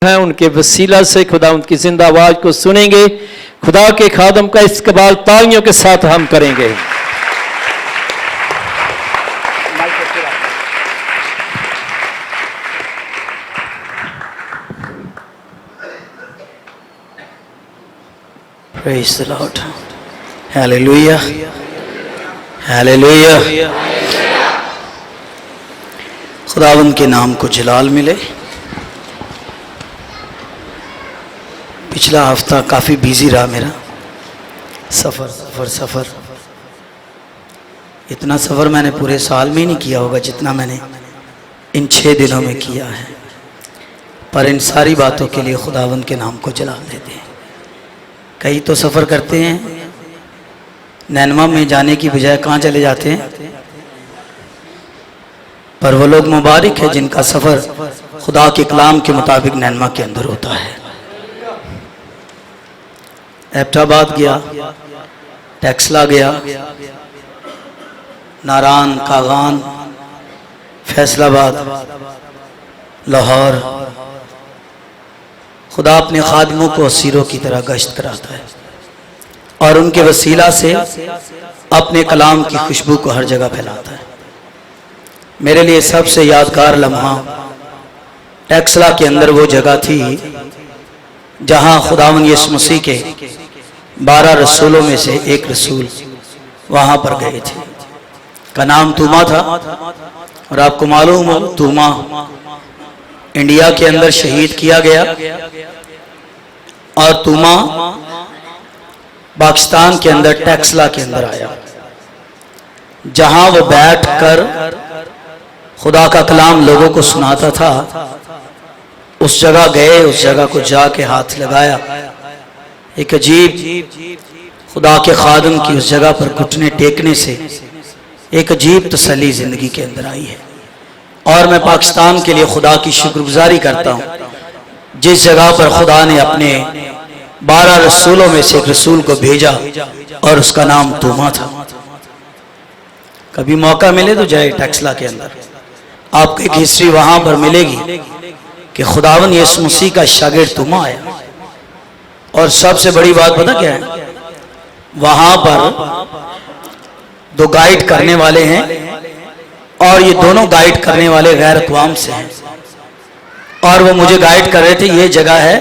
है, उनके वसीला से खुदा उनकी जिंदा आवाज को सुनेंगे। खुदा के खादम का इस्तकबाल तालियों के साथ हम करेंगे। Praise the Lord. Hallelujah. Hallelujah. खुदावंद के नाम को जलाल मिले। पिछला हफ्ता काफ़ी बिजी रहा मेरा। सफ़र इतना सफ़र मैंने पूरे साल में नहीं किया होगा जितना मैंने इन 6 दिनों में किया है। पर इन सारी बातों के लिए खुदावंद के नाम को जलाल देते हैं। कई तो सफ़र करते हैं, नैनवा में जाने की बजाय कहाँ चले जाते हैं। पर वो लोग मुबारक है जिनका सफ़र खुदा के कलाम के मुताबिक नैनवा के अंदर होता है। एबटाबाद गया, टेक्सला गया, नारान, कागान, फैसलाबाद, लाहौर। खुदा अपने खादिमों को असीरों की तरह गश्त कराता है और उनके वसीला से अपने कलाम की खुशबू को हर जगह फैलाता है। मेरे लिए सबसे यादगार लम्हा टेक्सला के अंदर वो जगह थी जहां खुदावंद यीशु मसीह के 12 रसूलों में से एक रसूल वहां पर गए थे। का नाम तूमा था और आपको मालूम हो तूमा इंडिया के अंदर शहीद किया गया और तूमा पाकिस्तान के अंदर टेक्सला के अंदर आया, जहां वो बैठकर खुदा का कलाम लोगों को सुनाता था। उस जगह गए, उस जगह को जाके हाथ लगाया। एक अजीब खुदा के खादम की उस जगह पर घुटने टेकने से एक अजीब तसल्ली जिंदगी के अंदर आई है। और मैं पाकिस्तान के लिए खुदा की शुक्रगुजारी करता हूँ जिस जगह पर खुदा ने अपने 12 रसूलों में से एक रसूल को भेजा और उसका नाम तूमा था। कभी मौका मिले तो जाए टेक्सला के अंदर, आपको एक हिस्ट्री वहां पर मिलेगी कि खुदावंद यीशु मसीह का शागिर्द तूमा आया। और सबसे बड़ी बात पता क्या है, वहां पर 2 गाइड करने वाले हैं और ये दोनों गाइड करने वाले गैर अक़वाम से हैं। और वो मुझे गाइड कर रहे थे, ये जगह है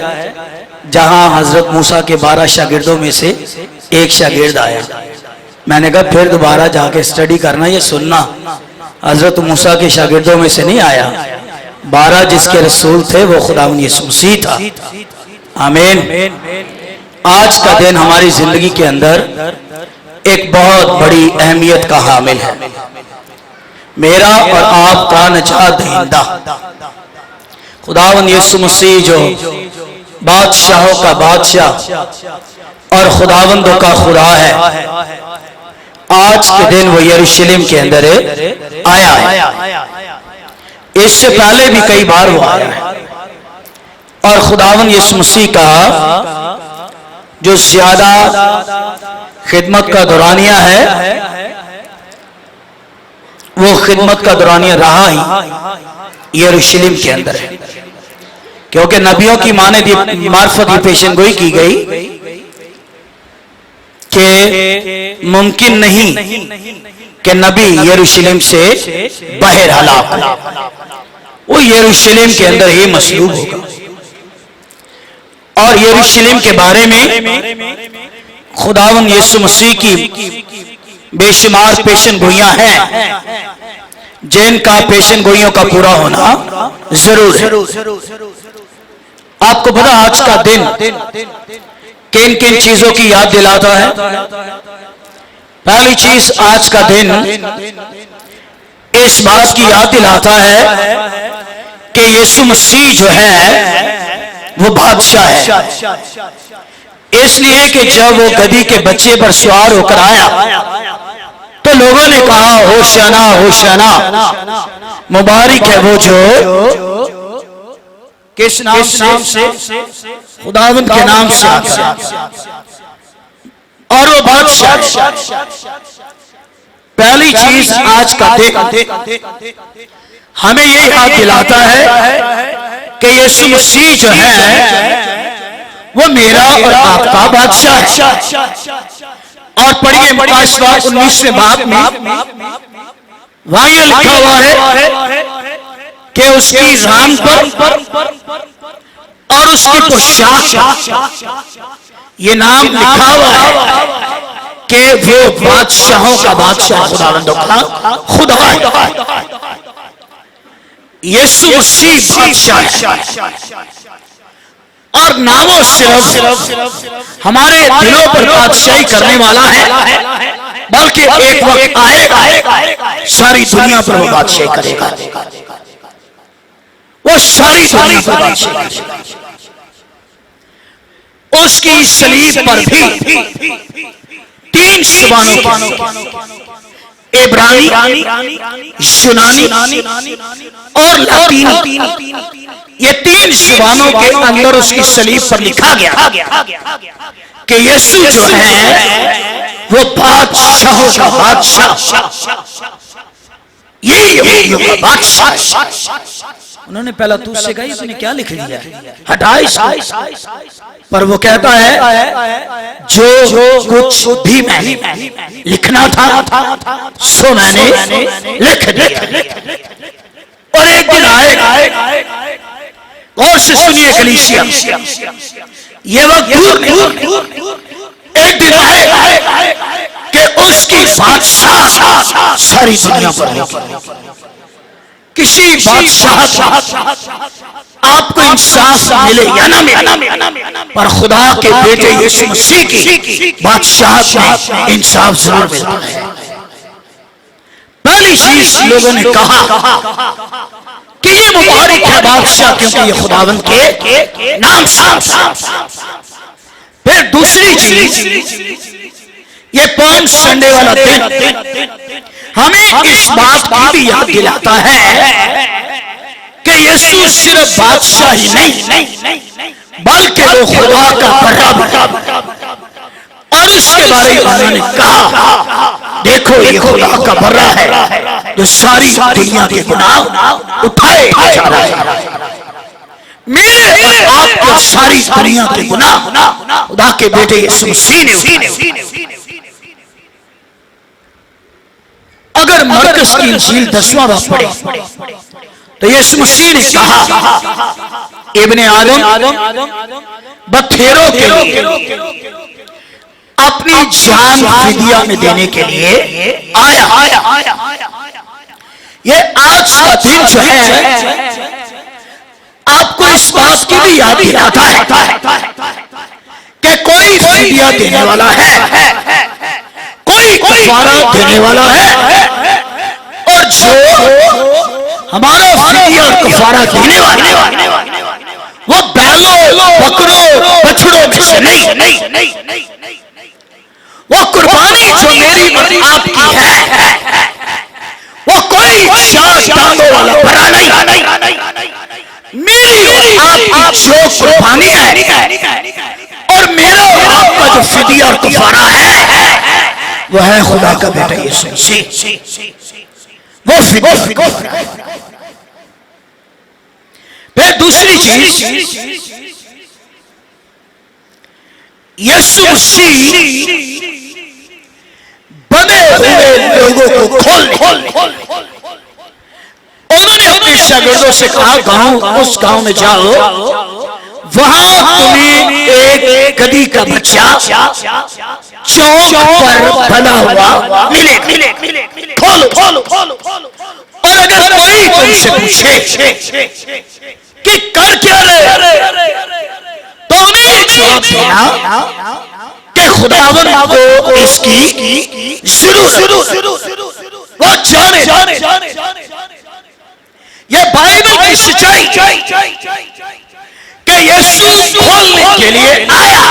जहां हजरत मूसा के 12 शागिर्दों में से एक शागिर्द आया। मैंने कहा फिर दोबारा जाके स्टडी करना, ये सुनना, हजरत मूसा के शागिर्दों में से नहीं आया। 12 जिसके रसूल थे वो खुदावंद यीशु मसीह था। आमीन। आज का दिन हमारी जिंदगी के अंदर एक बहुत बड़ी अहमियत का हामिल है। मेरा और आपका नजात दहिंदा खुदावंद यीशु मसीह जो बादशाहों का बादशाह और खुदावंदों का खुदा है, आज के दिन वो यरूशलेम के अंदर आया है। इससे पहले भी कई बार वो आया है। और खुदावंद यीशु मसीह का जो ज्यादा खिदमत का दौरानिया है वो खिदमत का दौरानिया रहा ही यरूशलेम के अंदर है, क्योंकि नबियों की मार्फत ये पेशन गोई की गई कि मुमकिन नहीं कि नबी यरूशलेम से बाहर हलाक हो, वो यरूशलेम के अंदर ही मसलूब होगा। और यरूशलेम के बारे में खुदावंद यीशु मसीह की बेशुमार पेशन गोइयां हैं जिनका पेशन गोइयों का पूरा होना जरूर है। आपको पता आज का दिन किन किन चीजों की याद दिलाता है? पहली चीज, आज का दिन इस बात की याद दिलाता है कि यीशु मसीह जो है वो बादशाह है। इसलिए कि जब वो गधी के बच्चे पर सवार होकर आया तो लोगों ने कहा होशाना होशाना, मुबारक है वो जो किस नाम से? खुदावंद के नाम से आता है और वो बादशाह। पहली चीज आज का दिन हमें ये याद दिलाता है कि यीशु मसीह जो है वो मेरा और आपका बादशाह है। और पढ़िए मत्ती 19वें बाब में वहां ये लिखा हुआ है कि उसकी रान पर और उसकी पोशाक ये नाम लिखा हुआ है कि वो बादशाहों का बादशाह खुदावंद का खुदा है। यीशु मसीह बादशाह है और ना वो सिर्फ हमारे दिलों पर बादशाही करने वाला है, बल्कि एक वक्त आएगा सारी दुनिया पर वो बादशाही करेगा। वो सारी दुनिया पर बादशाही करेगा। उसकी सलीब पर भी 3 ज़ुबानों इब्रानी, यूनानी और लातीनी, ये 3 ज़ुबानों के अंदर उसकी सलीब पर लिखा गया कि यीशु जो है वो बादशाहों का बादशाह, ये बादशाह। उन्होंने पहला तू से कहा इसने क्या लिख दिया, हटा इसको। पर वो कहता है जो कुछ भी मैं लिखना था सो मैंने लिख दिया। और एक दिन आएगा, और से सुनिए कलीसिया, ये वक्त दूर नहीं, एक दिन आएगा कि उसकी बादशाह सारी दुनिया पर होगी। किसी बादशाह आपको इंसाफ मिले या ना मिले, पर खुदा के बेटे यीशु मसीह की बादशाह में इंसाफ जरूर मिलता है। पहली चीज लोगों ने कहा कि ये मुबारक है बादशाह क्योंकि ये खुदावंद के नाम से। फिर दूसरी चीज, ये पाम संडे वाला दिन हमें इस बात की भी याद दिलाता है कि यीशु सिर्फ बादशाह ही नहीं बल्कि वो खुदा का बड़ा। और इसके बारे में उन्होंने कहा देखो ये खुदा का बड़ा है जो सारी दुनिया के गुनाह उठाए जा रहा है। मेरे और आपके सारी दुनिया के गुनाह खुदा के बेटे यीशु मसीह ने। अगर मरकस की इंजील 10वां बाब पढ़े तो यीशु मसीह ने कहा इब्ने आदम बखेरों के लिए अपनी जान फिदिया में देने के लिए आया। ये आज का दिन जो है आपको इस बात की भी याद दिलाता है कि कोई फिदिया देने वाला है, कोई कफारा देने वाला है, और जो हमारा फिदिया और कफारा देने वाला वो बैलों बकरों बछड़ों में से नहीं, वो कुर्बानी जो मेरी और आपकी है वो कोई 4 टांगों वाला भरा नहीं। मेरी और आपकी जो कुर्बानी है और मेरा और आपका जो फिदिया और कफारा है वो है खुदा का बेटा यीशु मसीह। वो फिदिया। फिर दूसरी चीज, यीशु मसीह बने हुए लोगों को खोल। उन्होंने अपने शागिर्दों से कहा उस गांव में जाओ, वहां तुम्हें एक गधी का बच्चा चौक पर बना हुआ मिले, खोलो। और अगर कोई तुमसे पूछे कि कर क्या रहे, तो उन्हें जवाब देना कि खुदावंद को इसकी जरूरत, वो जाने। ये बाइबल की सच्चाई कि यीशु खोलने के लिए आया,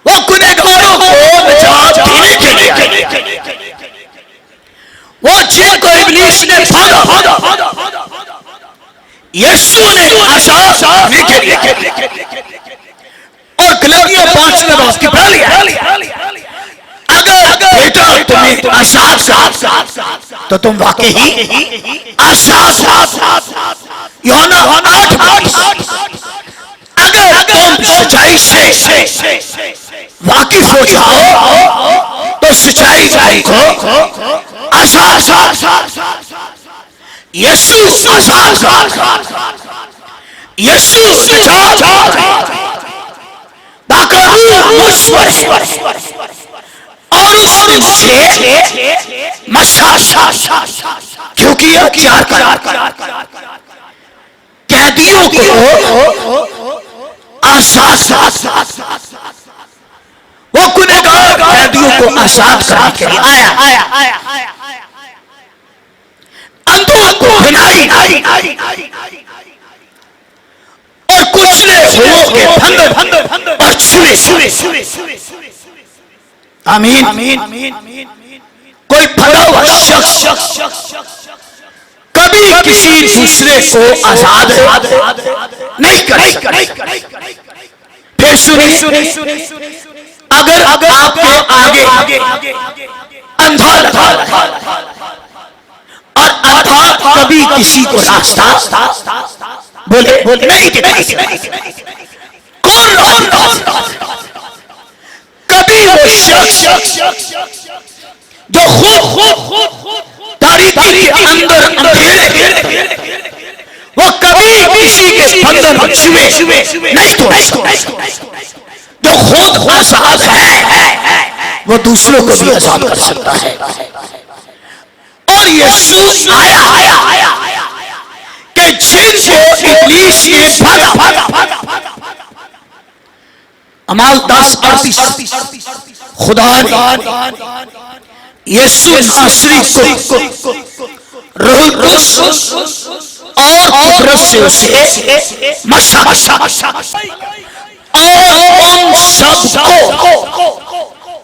वो गुनहगारों को निजात देने के लिए आया, वो जिनको इब्लीस ने भागा यीशु ने आजाद करने के लिए। और गलातियों 5वें बाब की पढ़ लिया, अगर बेटा तुम्हें आजाद तो तुम वाकई ही आजाद। यूहन्ना 8:22, अगर तुम सच्चाई से वाकिफ हो जाओ तो सच्चाई को आजाद, यीशु आजाद, यीशु निजात, बाकारू मुश्वर और उससे मसा, क्योंकि यह चार कैदियों को आजाद, वो गुनहगार कैदियों को आजाद करने के लिए आया, अंधों को हिलाई और कुचले हुओं के फंदे और छुए। आमीन। कोई फंदा हुआ शख्स कभी किसी दूसरे को आजाद नहीं करेगा। फिर सुनिए, अगर आपके आगे अंधा लगा और अंधा कभी किसी को रास्ता बोले नहीं दिखाई, कौन रास्ता? कभी वो शख्स जो खुद तारीकी के अंदर अंधेरे, वो कभी किसी के बंधन में छुए नहीं तोड़ेगा। जो खुद आजाद है वो दूसरों को भी आजाद कर सकता है। और यीशु आया कि जिनको इब्लीस ने भागा, अमाल 10:38, खुदा ने यीशु नासरी को रूहुल कुद्स और कुदरत से उसे मसा और उन सबको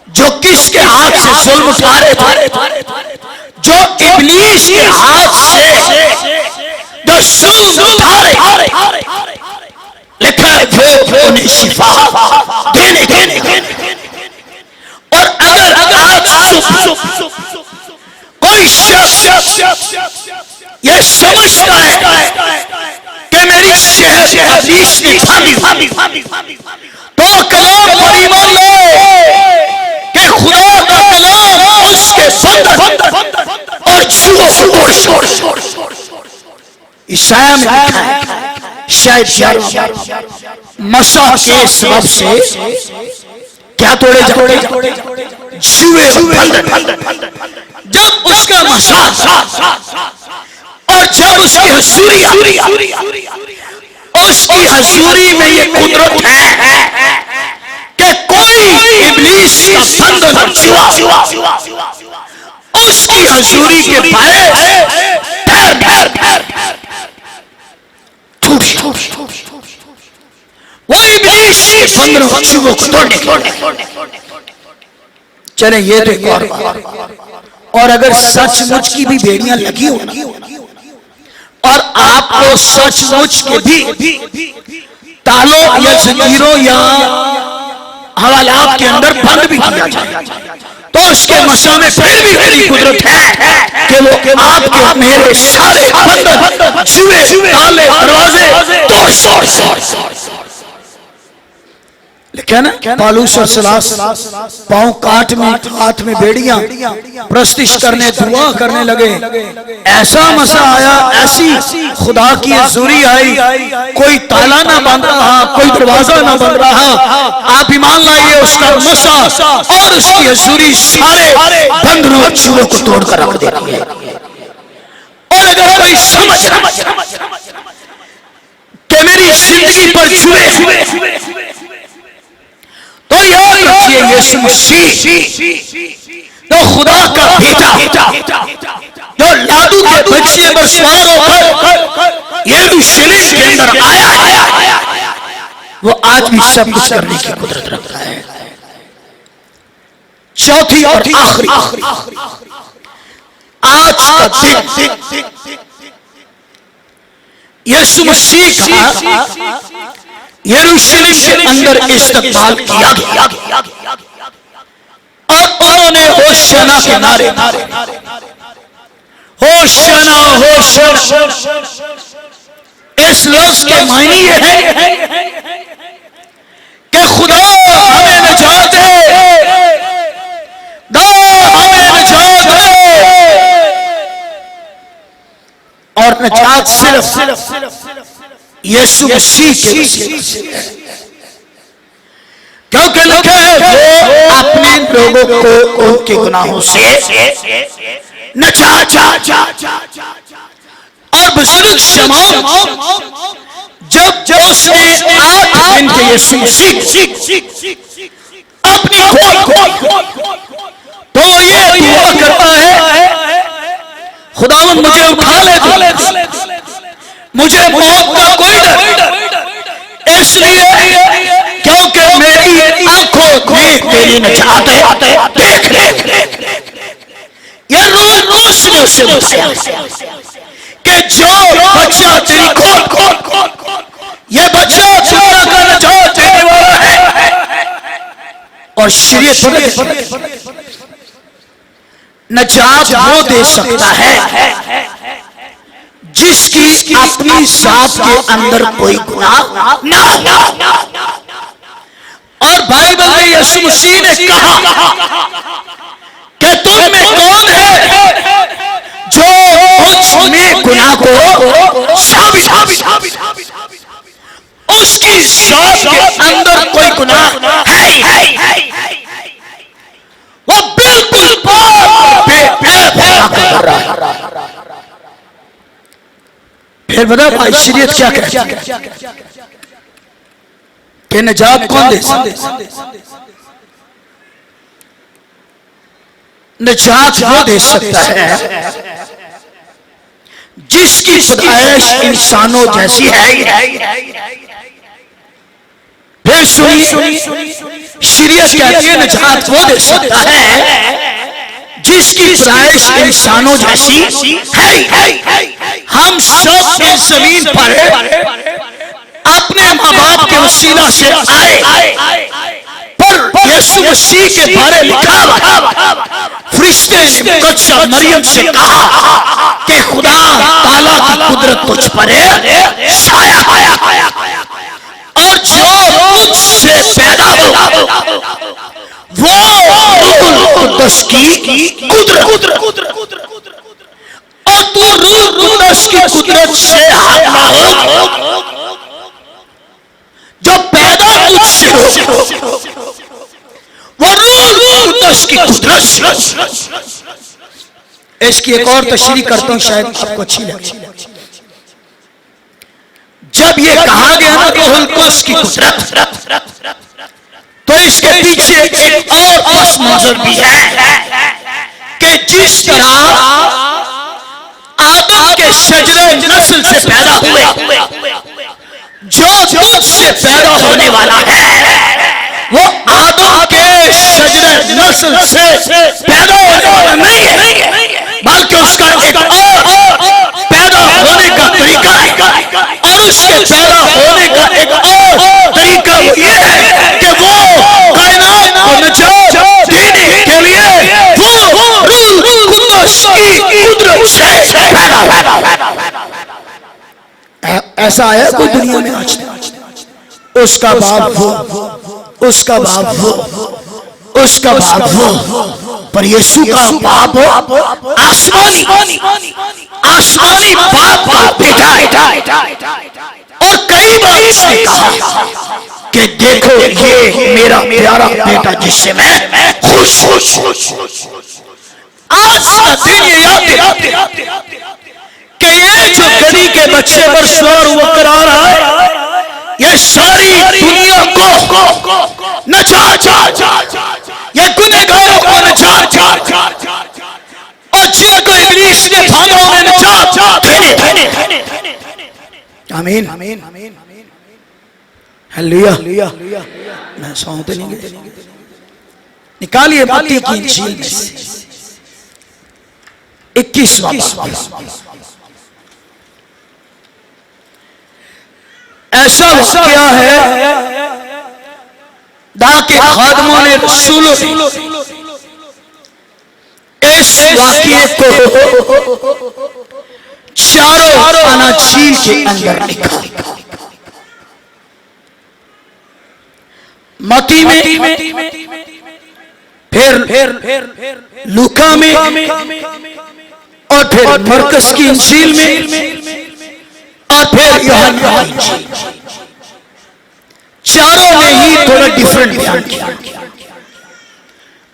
जो किसके हाथ से जुल्म उठा रहे थे, जो इब्लीस के हाथ से जो जुल्म उठा रहे, लिखा है वो उन्हें शिफा देने। और अगर आज कोई शख्स ये समझता है कि मेरी सेहत इब्लीस ने थामी, तो कलाम पर ईमान लो कि खुदा का कलाम उसके बंधन और छुओ को तोड़। ईसाया में लिखा है, शायद मसा के सबब से क्या तोड़े जाते? छुए। जब उसका मसा और जब उसकी हजूरी में ये कुदरत है कि कोई इब्लीस का बंधन छुआ, उसकी हजूरी के बायस वो इब्लीस के बंधनों को तोड़ने। चले ये तो एक और बात। और अगर सचमुच की भी बेड़ियां लगी हो और आपको सचमुच के भी तालों या जंजीरों या हवालात के अंदर बंद भी किया जाए, तो उसके मसा में फिर भी मेरी कुदरत है कि वो आपके मेरे सारे बंधन, जुए, ताले, दरवाजे तोड़। लिखा ना, पालूस और सलास पांव काट में, हाथ में बेड़ियां, प्रस्तिश करने, दुआ करने लगे। ऐसा मसा आया, ऐसी खुदा की हजूरी आई, कोई ताला ना बंद रहा, कोई दरवाजा ना बंद रहा। आप ईमान लाइए, उसका मसा और उसकी हजूरी सारे बंधनों और छुओं को तोड़कर रख देती है। और अगर कोई समझ कि मेरी जिंदगी पर छुए, तो याद रखिए यीशु मसीह तो खुदा का बेटा जो लादू के बच्चे पर सवार होकर यरूशलेम के अंदर आया, वो आज भी सब कुछ करने की कुदरत रखता है। चौथी और आखिरी, आज का दिन यीशु मसीह का यरूशलेम के अंदर इस्तकबाल किया गया और उन्होंने होशाना के नारे, होशाना होशाना, इस लफ्ज के मायने ये है कि खुदा हमें निजात दे, हमें निजात दे, और निजात सिर्फ यीशु मसीह के वसीले से है। क्योंकि लिखा है वो अपने लोगों को उनके गुनाहों से नचा और बुजुर्ग शमौन जब उसने 8 दिन के यीशु मसीह अपनी खोल तो ये दुआ करता है, खुदावन मुझे उठा ले, मुझे मौत का कोई डर, इसलिए क्योंकि मेरी आंखों में तेरी निजात देख ले। ये रोज ने उसे बताया कि जो बच्चा तेरी खोल, ये बच्चा दुनिया का निजात देने वाला है। और शरीयत निजात वो दे सकता है जिसकी अपनी जात के अंदर कोई गुनाह ना हो। और बाइबल में यीशु मसीह ने कहा कि तुम में कौन है जो मुझ में गुनाह को साबित, उसकी जात के अंदर कोई गुनाह है, वो बिल्कुल कर रहा है। फिर बता भाई शरीयत क्या कहती है कि निजात कौन दे सकता? निजात वो दे सकता है जिसकी पैदाइश इंसानों जैसी है। फिर सुनिए, शरीयत कहती है निजात वो दे सकता है जिसकी पैदाइश इंसानों जैसी है। हम सब इस जमीन पर अपने माँ बाप के वसीला से आए, पर यीशु मसीह के बारे में लिखा हुआ फरिश्ते ने मुकद्दसा मरियम से कहा कि खुदा ताला की कुदरत तुझ पर छाया है, और जो तुझसे पैदा हो वो रूहुल कुद्दस की कुदरत, और तू रूहुल कुद्दस की कुदरत से हामला हो, जो पैदा तुझसे हो वो रूहुल कुद्दस की कुदरत। इसकी एक और तशरीह करता हूं, शायद आपको अच्छी लगे। जब ये कहा गया ना रूहुल कुद्दस की कुदरत, तो इसके पीछे एक और पस मंजर भी है कि जिस तरह आदम के शजरे नस्ल से पैदा हुए, जो तुझसे पैदा होने वाला है वो आदम के शजरे नस्ल से पैदा होने वाला नहीं है, बल्कि उसका एक और पैदा होने का तरीका है। और उसके पैदा होने का एक और तरीका ये है कि वो कायनात को निजात देने के लिए वो रूहुल कुद्दस की कुदरत से पैदा हुआ। ऐसा आया कोई दुनिया में आज तक? उसका बाप वो, उसका बाप वो, उसका बाप वो, पर यीशु का बाप आसमानी बाप का बेटा है। और कई बार उसने कहा कि देखो ये मेरा प्यारा बेटा जिससे मैं खुश। आज का दिन ये याद दिलाते कि ये जो गधी के बच्चे पर सवार हुआ करा रहा है, ये सारी दुनिया को नचा, ये गुनहगारों को नचा, और जिनको इब्लीस ने भागा उन्हें नचा देने। आमीन, हालेलुया। मैं सौंते नहीं गए, निकालिए मत्ती की इंजील में से 21वां बाब। ऐसा वाकया है दा के खादमों ने रसूलों ने इस वाकये को चारों अनाजील के अंदर लिखा। मती में, फिर लूका में, और फिर मरकस की इंजील में, और फिर यूहन्ना की इंजील। चारों ने ही थोड़ा डिफरेंट बयान किया।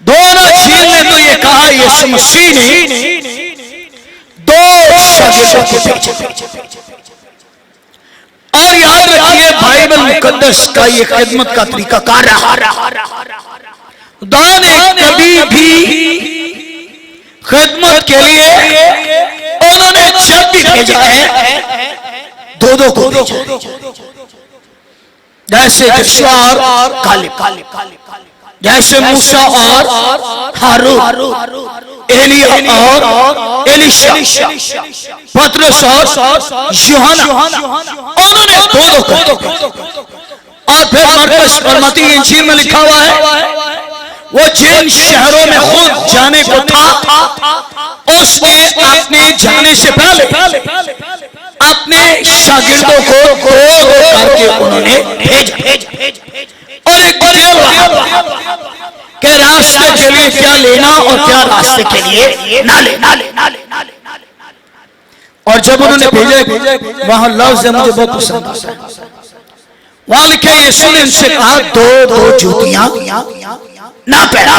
दोनों अंजील ने तो ये कहा यीशु मसीह ने दो शागिर्दों को भेजा। और याद रखिए बाइबल मुकद्दस का ये खिदमत का तरीका कार रहा। खुदा ने कभी भी खिदमत के लिए उन्होंने जब भी भेजा है दो को भेजा। जैसे यहोशुआ और कालेब, जैसे मूसा और हारून, एलिया और एलीशा, पतरस और यूहन्ना, उन्होंने दो को। और फिर मरकस और मत्ती की इंजील में लिखा हुआ है वो जिन शहरों में खुद जाने को था उसने अपने जाने से पहले अपने शागिर्दों को दो करके उन्होंने भेजा। और एक डिटेल के रास्ते के लिए क्या लेना और क्या रास्ते के लिए ना लेना। और जब उन्होंने भेजे वहां लफ्ज मुझे बहुत पसंद आता है। वहां लिखे यीशु ने उनसे कहा दो जूतियां ना पहना।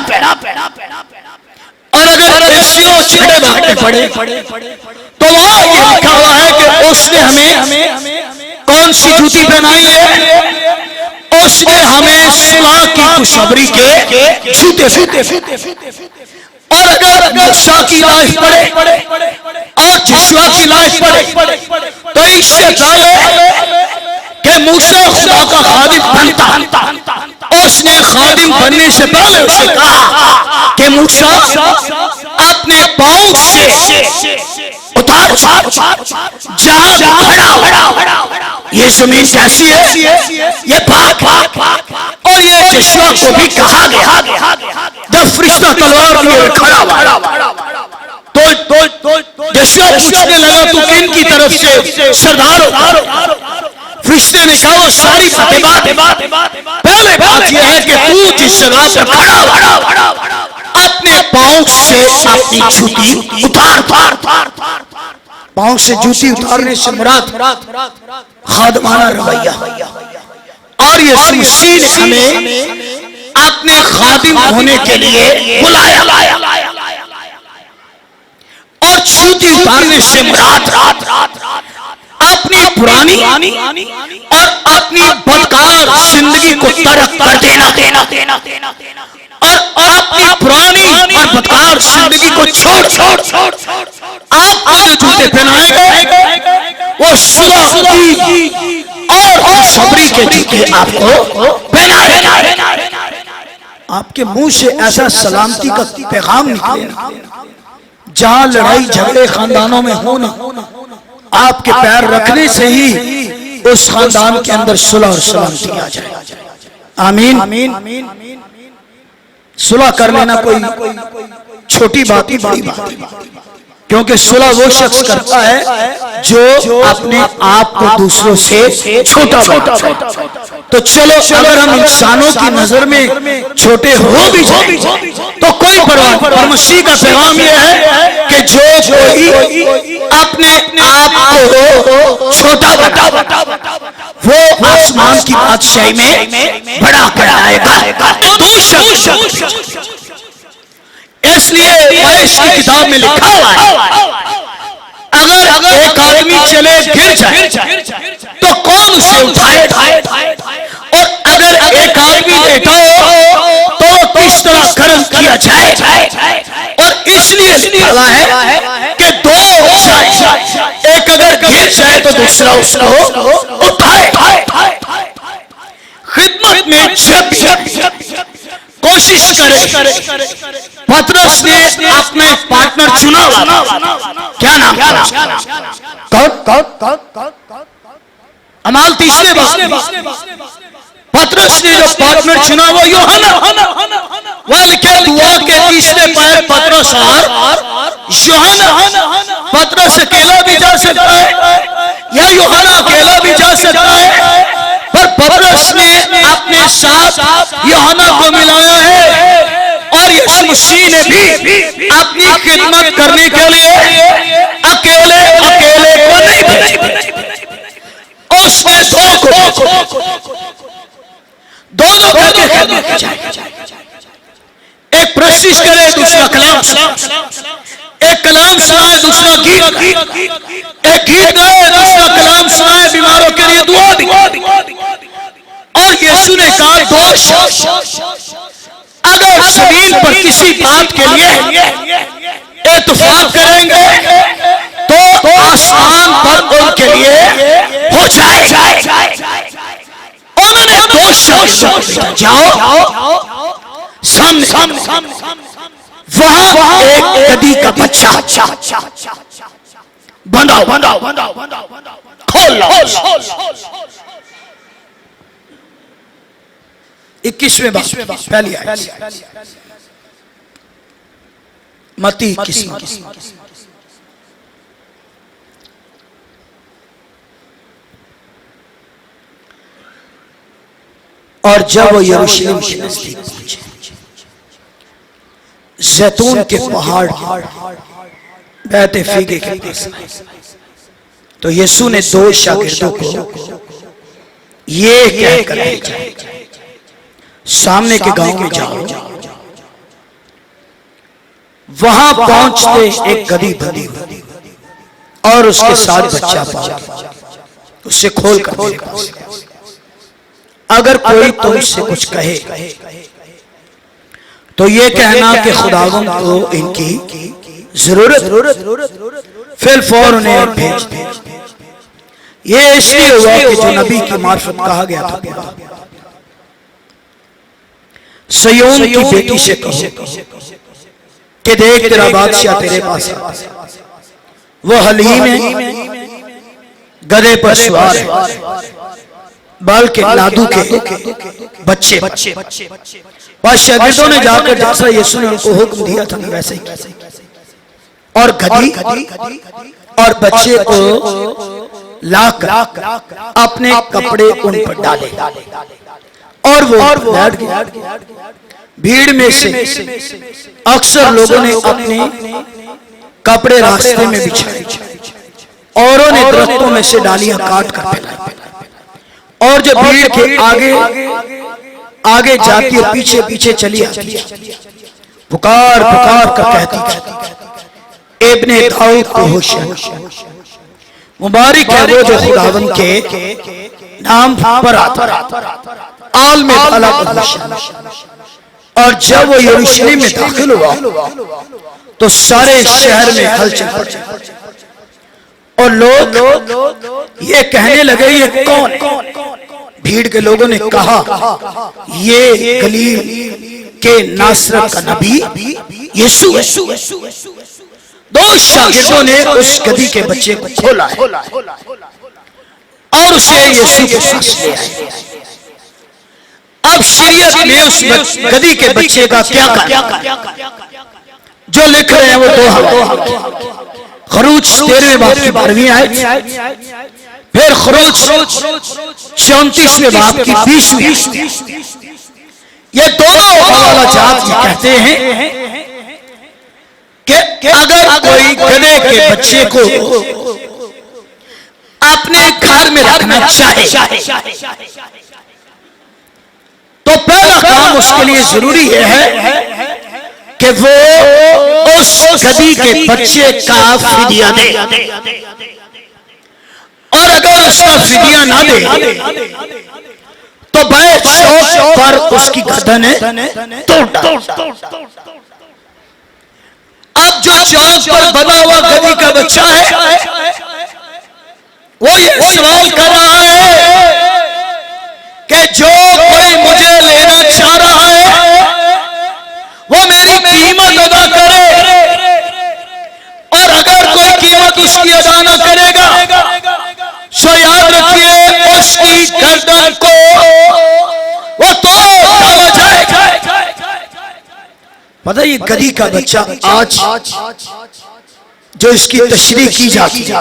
और अगर एशियो छठे भाग में पड़े तो वहां ये लिखा हुआ है कि उसने हमें कौन सी जूती पहनाई है? उसने हमें सुलह की खुशखबरी के जूते। और अगर मूसा की लाश पड़े और यहोशुआ की लाश पड़े तो इससे पहले कि मूसा खुदा का खादिम बनता, उसने खादिम बनने से पहले उसे कहा कि मूसा अपने पांव से उतार जहां खड़ा ये जमीन कैसी है, ये पाक। और ये यहोशुआ को भी कहा गया जब फरिश्ता तलवार लिए खड़ा हुआ तो यहोशुआ पूछने लगा तू किन की तरफ से सरदार हो? फरिश्ते ने कहा वो सारी बात। पहले बात यह है कि तू जिस जगह पर खड़ा अपने पांव से अपनी जूती उतार। पांव से जूती उतारने से मुराद खादमाना रवैया। और यीशु मसीह ने हमें अपने खादिम होने के लिए बुलाया। और जूती उतारने से मुराद अपनी पुरानी और अपनी बदकार जिंदगी को तर्क कर देना और अपनी पुरानी और बदकार जिंदगी को छोड़ आपको जो जूते पहनाए गए वो सुलह और खुशखबरी के जूते आपको पहनाए। आपके मुंह से ऐसा सलामती का पैगाम निकले जहां लड़ाई झगड़े खानदानों में हो ना, आपके पैर रखने से ही उस खानदान के अंदर सुलह और सलामती आ जाए। आमीन। सुलह कर लेना कोई छोटी बात ही बड़ी बात, क्योंकि सुलह वो शख्स करता है जो अपने आप को दूसरों से छोटा बनाता। तो चलो अगर हम इंसानों की नजर में छोटे हो भी जाए तो कोई परवाह नहीं। पर मसीह का पैगाम यह है कि जो कोई अपने आप को छोटा बता वो आसमान की बादशाही में बड़ा कराएगा। तो इसलिए इसकी किताब में लिखा हुआ है अगर एक आदमी चले गिर जाए तो कौन उसे उठाए, और अगर एक आदमी लेटा हो तो किस तरह कर्म किया जाए। और इसलिए लिखा है कि दो एक अगर गिर जाए तो दूसरा उसको उठाए। खिदमत में जब कोशिश करे। पतरस ने अपने पार्टनर चुना। क्या नाम? अमाल 30वें बाब। पतरस ने जो पार्टनर चुना वो यूहन्ना। वह लिखे दुआ के 30वें पैर पतरस और यूहन्ना। पतरस अकेला भी जा सकता है या यूहन्ना अकेला भी जा सकता है, पर पतरस ने अपने साथ यूहन्ना को मिलाया है और यीशु मसीह ने भी अपनी खिदमत करने के लिए अकेले को नहीं भेजा, उसने दोनों करके खिदमत की जाए। एक प्रशिश करे, दूसरा कलाम सुनाए, एक कलाम सुनाए, दूसरा गीत, एक गीत गाए, दूसरा कलाम सुनाए, बीमारों के लिए दुआ दी। और यीशु ने कहा दोष अगर जमीन पर किसी बात के लिए इत्तेफाक करेंगे तो आसमान पर उनके लिए हो जाए। उन्होंने दोष जाओ सामने वहां एक गधी का बच्चा बंधा खोल लो। 21वें पहली आयत मत्ती 21। और जब वो यरूशलेम के नजदीक पहुंचे, जैतून के पहाड़ बैतफीगे के पास, तो यीशु ने दो शागिर्दों को ये कहकर भेजा, सामने के गांव में जाओ, वहां पहुंचते एक गधी बंधी और उसके साथ बच्चा पाओ, उसे खोल कर मेरे पास ले आओ। अगर कोई तुमसे कुछ कहे तो ये कहना कि खुदावंद को इनकी जरूरत, फिर फौरन उन्हें भेज दे। ये इसलिए हुआ कि जो नबी की मार्फत कहा गया था, सयोन की बेटी से कहो कि देख तेरा बादशाह तेरे पास है, वो हलीम है, गधे पर सवार है, बल्कि लादू के बच्चे। बस शागिर्दों ने जाकर जैसा यीशु ने उनको हुक्म दिया था वैसे ही, और गधी और बच्चे को लाकर अपने कपड़े उन पर डाले और वो बैठ गया। भीड़ में से अक्सर लोगों ने अपने कपड़े रास्ते में बिछाए, औरों ने दरख्तों में से डालियां काट कर फैलाई, और जब भीड़ के आगे जाती और पीछे पीछे चली आती, पुकार कर कहती, इब्ने दाऊद को होशियार, मुबारक है वो जो खुदावंद के नाम पर आता, आल में भला होशियार। और जब वो यरूशलेम में दाखिल हुआ तो सारे शहर में हलचल पड़ी और लोग ये कहने लगे ये कौन? भीड़ के लोगों ने कहा ये गलील के नासरत का नबी यीशु। दो शागिर्दों ने उस गधी के बच्चे को खोला है और उसे यीशु के पास ले आए। अब शरीयत में उस गधी के बच्चे का क्या करना, जो लिख रहे हैं वो दो हवाले। खरूज 13वें बाब की 12वीं आयत, फिर खरूज 34वें बाब की 20वीं। ये दोनों हवाला जात कहते हैं कि अगर कोई गधे के बच्चे को अपने घर में रखना चाहे तो पहला काम उसके लिए जरूरी है कि वो उस गधी के बच्चे का फिदिया दे, और अगर उसका फिदिया ना दे तो बैठ शौक पर उसकी गर्दन तोड़ डाल। अब जो चौक पर बना हुआ गधी का बच्चा है वो ये सवाल कर रहा है कि जो कोई मुझे लेना चाह रहा है वो मेरी कीमत अदा करे, और अगर कोई कीमत उसकी अदा न करेगा तो याद रखिए उसकी गर्दन को वो तोड़ डाला जाएगा। पता ये गधी का बच्चा आज जो इसकी तशरीह की जाती है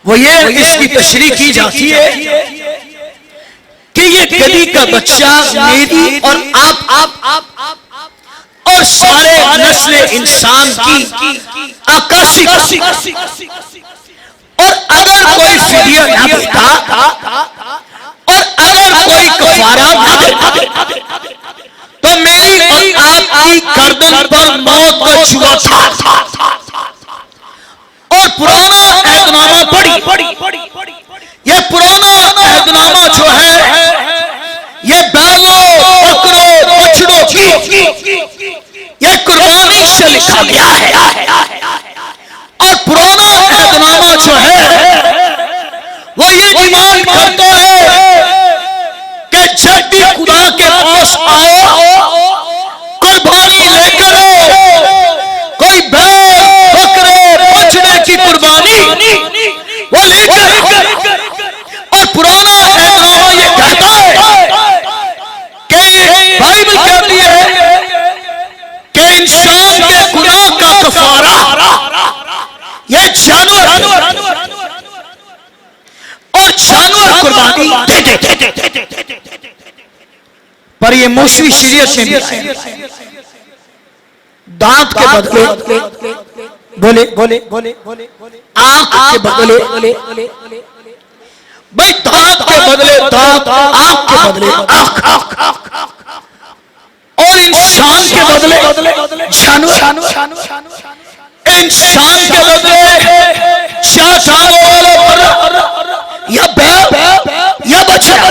वो ये इसकी तशरीह की जाती है कि ये गधी का बच्चा मेरी और आप और सारे नस्ल इंसान की आकाशी और अगर कोई फिदिया ना देता और अगर कोई कफारा ना देता तो मेरी और आपकी गर्दन पर मौत का जुआ था। और पुराना ऐतनामा पढ़ी, ये पुराना ऐतनामा जो है ये बैलों बकरों बछड़ों की ये कुर्बानी से लिखा गया है। और पुराना ऐतनामा जो है वो ये डिमांड करता है कि जब भी खुदा के पास आओ कुर्बानी लेकर कोई बैल बकरे बछड़े की कुर्बानी वो लेकर। और पुराना ऐतनामा ये कहता है कि बाइबल कहती है कि इंसान के गुनाह का कफारा ये जानवर और जानवर कुर्बानी दे देते। पर ये मौसवी शरीयत में भी दांत के बदले बोले आंख के बदले भाई दांत के बदले दांत, आंख के बदले आंख और इंसान के बदले जानवर, इंसान के बदले चार टांगों वाला या बैल या बछड़ा।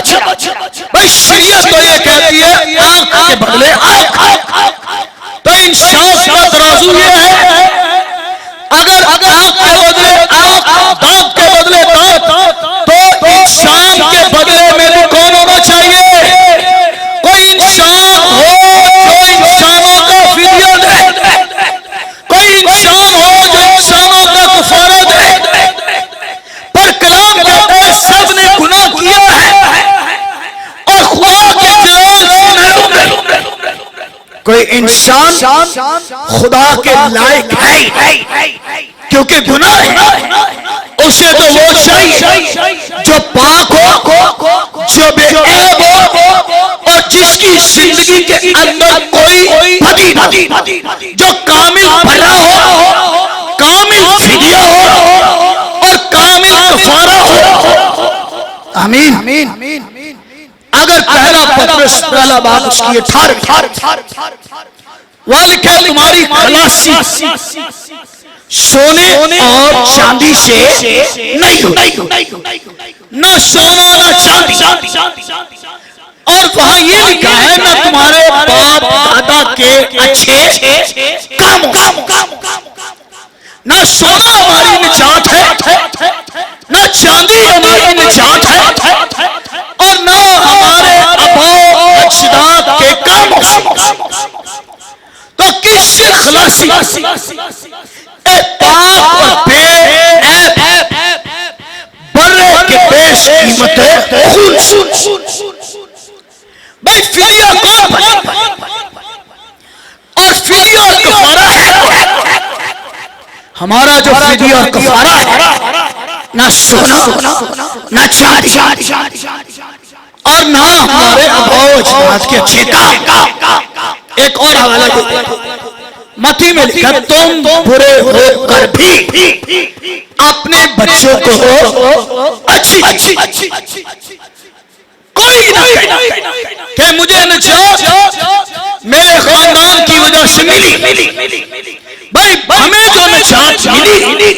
भाई शरीयत तो ये कहती है आंख के बदले आंख। तो इंसाफ का तराजू ये है अगर आंख के बदले आंख, दांत के बदले दांत तो इंसान के बदले में भी कौन होना चाहिए? कोई इंसान हो जो इंसानों का फिदिया दे, कोई इंसान हो जो इंसानों का कफारा दे। पर कलाम कहता है सब ने गुनाह किया है और खुदा के जलाल से कोई इंसान खुदा के लायक है क्योंकि गुनाह है। उसे तो वो चाहिए जो पाक हो, जो बेऐब हो और जिसकी जिंदगी के अंदर कोई बदी ना, जो कामिल भला हो, कामिल फिदिया हो और कामिल कफारा हो। आमीन। अगर पहला पत्रस पहला बात उसकी 18 वाल क्या तुम्हारी खलासी सोने और चांदी से नहीं हो, न सोना न चांदी। और वहां ये लिखा है न तुम्हारे बाप दादा के अच्छे कामों। न सोना हमारी निजात है, न चांदी हमारी निजात है और न हमारे अबाओ अजदाद के कामों। तो किससे खलासी? पाक और बेऐब बर्रे के पेश कीमत खून। भाई फिदिया कौन बने? और फिदिया और कफारा है हमारा जो फिदिया और कफारा है ना सोना ना चांदी और ना हमारे अबाओ अजदाद के अच्छे काम। एक और हवाला देते मती में लिखा तुम बुरे होकर भी अपने बच्चों को अच्छी कोई ना कि मुझे निजात मेरे खानदान की वजह से मिली। भाई हमें जो निजात मिली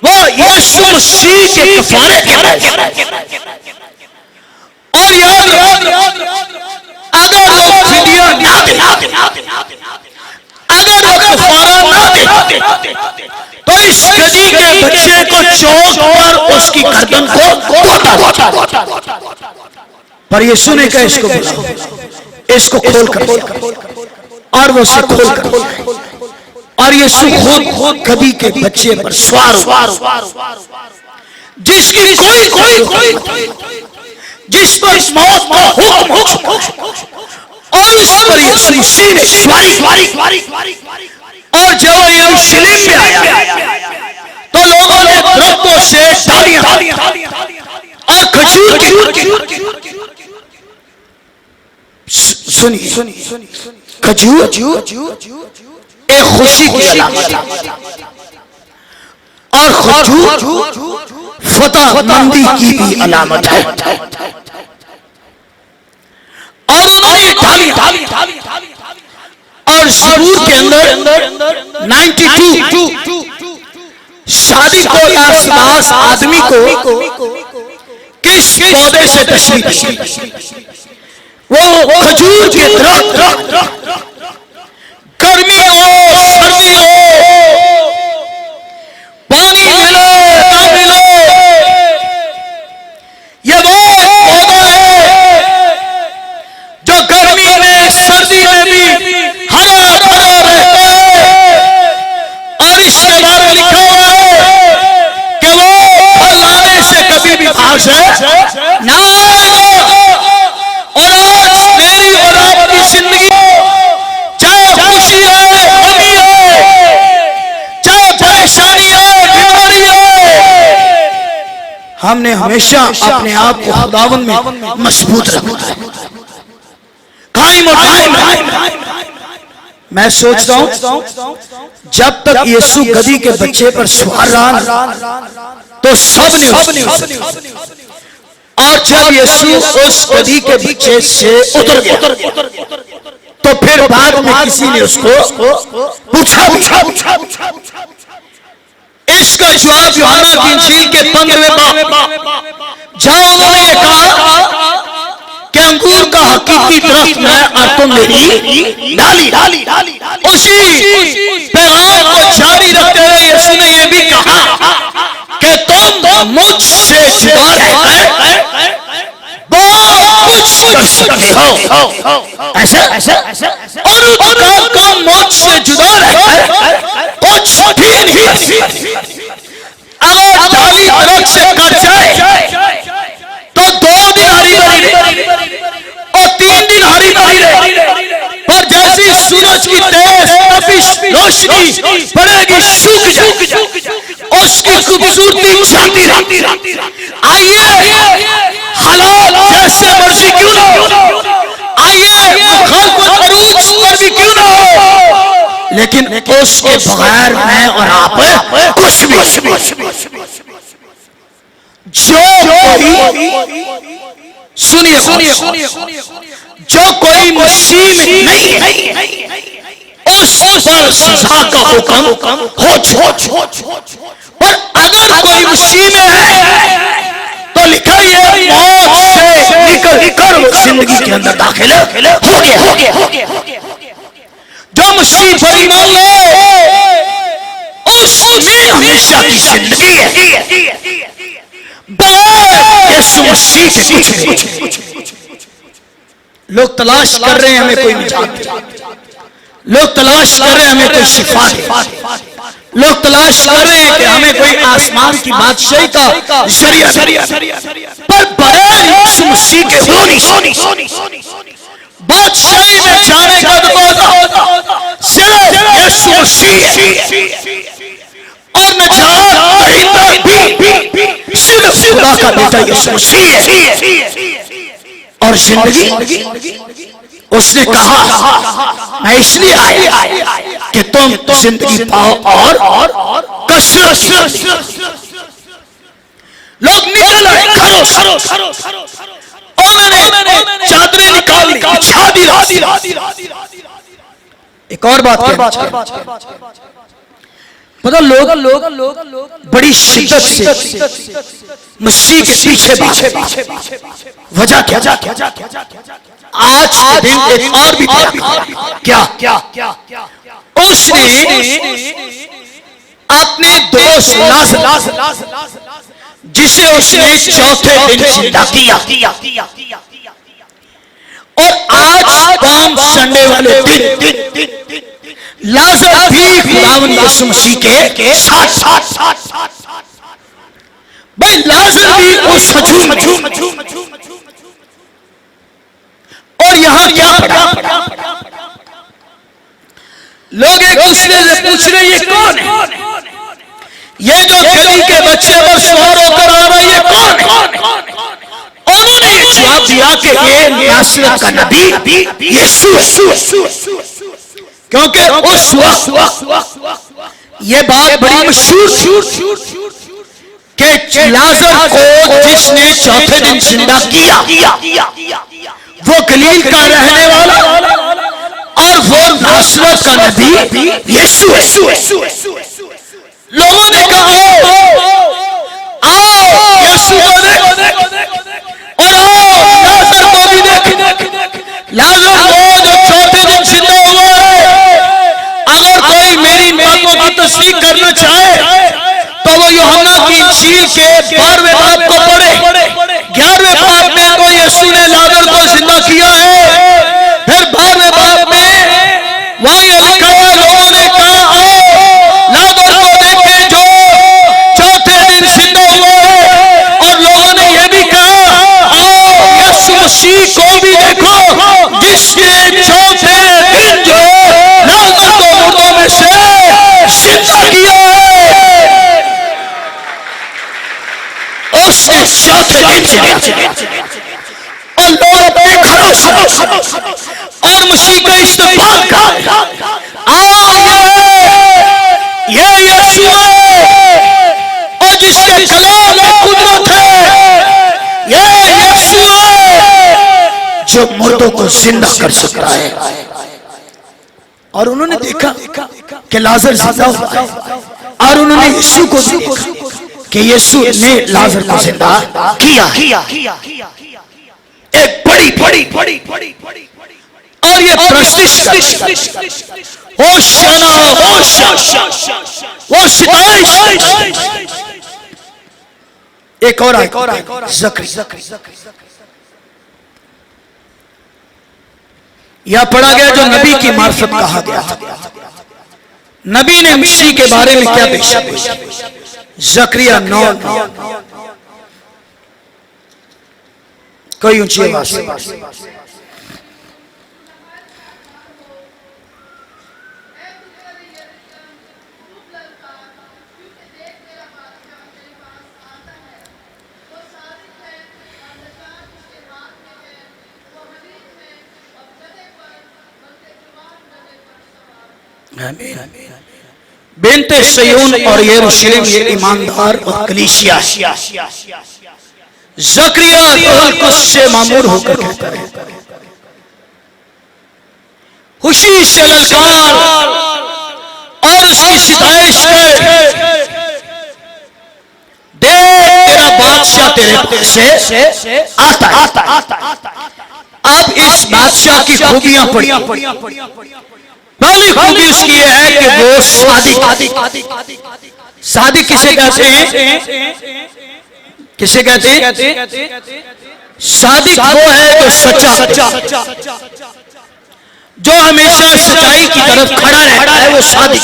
वो यीशु मसीह के कफारे के और याद अगर वो फिदिया ना दे, अगर वो कफारा ना दे तो इस गधी के बच्चे को चौक पर उसकी गर्दन को काटा। पर ये सुनेगा इसको खोल कर और वो उसे खोल कर और ये खुद गधी के बच्चे पर सवार जिसकी कोई जिस पर मौत का हुक्म और उस पर यीशु मसीह ने सवारी और जब यरूशलेम में आया तो लोगों ने दरख्तों से डालियां और खजूर की सुनिए खजूर एक खुशी की अलामत है और खजूर फतह मंदी की भी अलामत है। और उन्होंने डाली और ज़बूर के अंदर 92 शादी को या सिबास आदमी को किस पौधे से तशबीह दी? वो खजूर के दरख्त, गर्मी हो सर्दी हो, पानी मिले ना मिले, ये वो पौधा है जो गर्मी में सर्दी में भी हरा भरा रहता है। और इसके बारे में लिखा हुआ है कि वो फल लाने से कभी भी बाहर से ना आएगा। और आज मेरी और आपकी जिंदगी चाहे खुशी है, गमी है, चाहे परेशानी है, बीमारी है, हमने हमेशा अपने आप को खुदावन में मजबूत रखना है, कायम और दायम। मैं सोचता हूं जब तक यीशु गधी के बच्चे पर सवार रहा तो सब ने और जब यीशु उस गधी के बच्चे से उतर गया तो फिर बाद में किसी ने उसको पूछा। इसका जवाब यूहन्ना की इंजील के 15वें बाब जहां उन्होंने ये कहा कि अंगूर का हकीकी दरख्त मैं और तुम मेरी डाली। उसी पैगाम को जारी रखते हुए यीशु ने यह भी कहा कि तुम मुझसे जुदा रहकर बहुत कुछ कर सकते हो। ऐसा और तुम मुझसे जुदा रहकर कुछ भी नहीं कर सकते। अगर डाली दरख्त से कट जाए तो 2 दिन हरी भरी और 3 दिन हरी भरी पर जैसी सूरज की तेज तपिश रोशनी पड़ेगी सूख जाए, उसकी खूबसूरती जाती रहती। आइए हालात जैसे मर्जी क्यों ना हो, आइए मुखालफत अरूज पर भी क्यों ना हो, लेकिन उसके बगैर मैं और आप कुछ भी। जो कोई सुनिए जो कोई मसीह में नहीं है उस पर सजा का हुक्म हो चुका। पर अगर कोई मसीह में है तो लिखा है मौत से निकल कर जिंदगी के अंदर दाखिल हो गया। जो मसीह पर ईमान लाए उसमें हमेशा की जिंदगी है। यीशु मसीह से कुछ नहीं। लोग तलाश कर रहे हैं हमें कोई निजात, लोग तलाश कर रहे हैं हमें कोई शिफा, लोग तलाश कर रहे हैं कि हमें कोई आसमान की बादशाही का जरिया, पर बगैर यीशु मसीह के हो नहीं। बादशाही में जाने का दरवाजा सिर्फ यीशु मसीह है और निजात भी सिर्फ खुदा का बेटा यीशु मसीह है। और जिंदगी उसने कहा मैं इसलिए आया कि तुम जिंदगी पाओ और कसरत। लोग निकल आए घरों से, उन्होंने चादरें निकाल ली, बिछा दी। एक और बात पता लोग बड़ी शिद्दत से मसीह के पीछे वजह क्या? आज के दिन एक और भी क्या उसने अपने दोस्त लाजर जिसे उसने चौथे दिन जिंदा किया और आज पाम संडे वाले दिन लाजर भी खुदावंद यीशु मसीह के साथ भाई लाजर भी उस हजूम और यहां क्या पड़ा? लोग एक दूसरे से पूछ रहे ये कौन है, ये जो गली के बच्चे पर सवार होकर आ रहा है ये कौन है? और उन्होंने ये जवाब दिया कि ये नासरत का नबी यीशु है। क्योंकि उस वक्त ये बात बड़ी मशहूर कि लाजर को जिसने चौथे दिन जिंदा किया वो गलील का रहने वाला और वो नासरत का नबी यीशु है। लोगों ने कहा आओ यीशु को देख और आओ लाजर को भी देख। लाजर वो जो चौथे दिन जिंदा हुआ है, अगर कोई मेरी बातों की तस्दीक करना चाहे तो वो यूहन्ना की इंजील के 12वें बाब को पढ़े। 11वें बाब में तो यीशु ने लाजर को जिंदा किया है। फिर 12वें बाब में वहां ये लिखा है लोगों ने कहा आओ लाजर को देखें जो चौथे दिन जिंदा हुआ है। और लोगों ने यह भी कहा आओ यीशु मसीह को भी देखो जिसने चौथे दिन जो लाजर को मुर्दों में से जिंदा किया है, उसने चौथे दिन जिंदा। और लोग अपने घरों से और मसीह का इस्तेमाल कर ये यीशु है और जिसके कलाम में कुदरत है, ये यीशु है जो मुर्दों को जिंदा कर सकता है। और उन्होंने देखा कि लाजर जिंदा हुआ है और उन्होंने यीशु को देखा कि यीशु ने लाजर को जिंदा किया। एक बड़ी और ये प्रस्तिश होशाना वो सिताइश। एक और ज़करिया यह पढ़ा गया जो नबी की मार्फत कहा गया था। नबी ने मसीह के बारे में क्या पेश ज़करिया 9 कोई ऊंची आवाज से बेनते सयून और यरूशलेम ये ईमानदार और कलीसिया ज़करिया रूहुल कुद्स से मामूर होकर कहता है खुशी से ललकार और उसकी सिताइश कर दे तेरा बादशाह तेरे पास से आता है। अब इस बादशाह की खूबियां पढ़ी। पहली खूबी उसकी यह है कि वो सादिक किसे कहते हैं? किसे कहते हैं? सादिक वो है जो सच्चा, जो हमेशा सच्चाई की तरफ खड़ा रहता है, वो सादिक।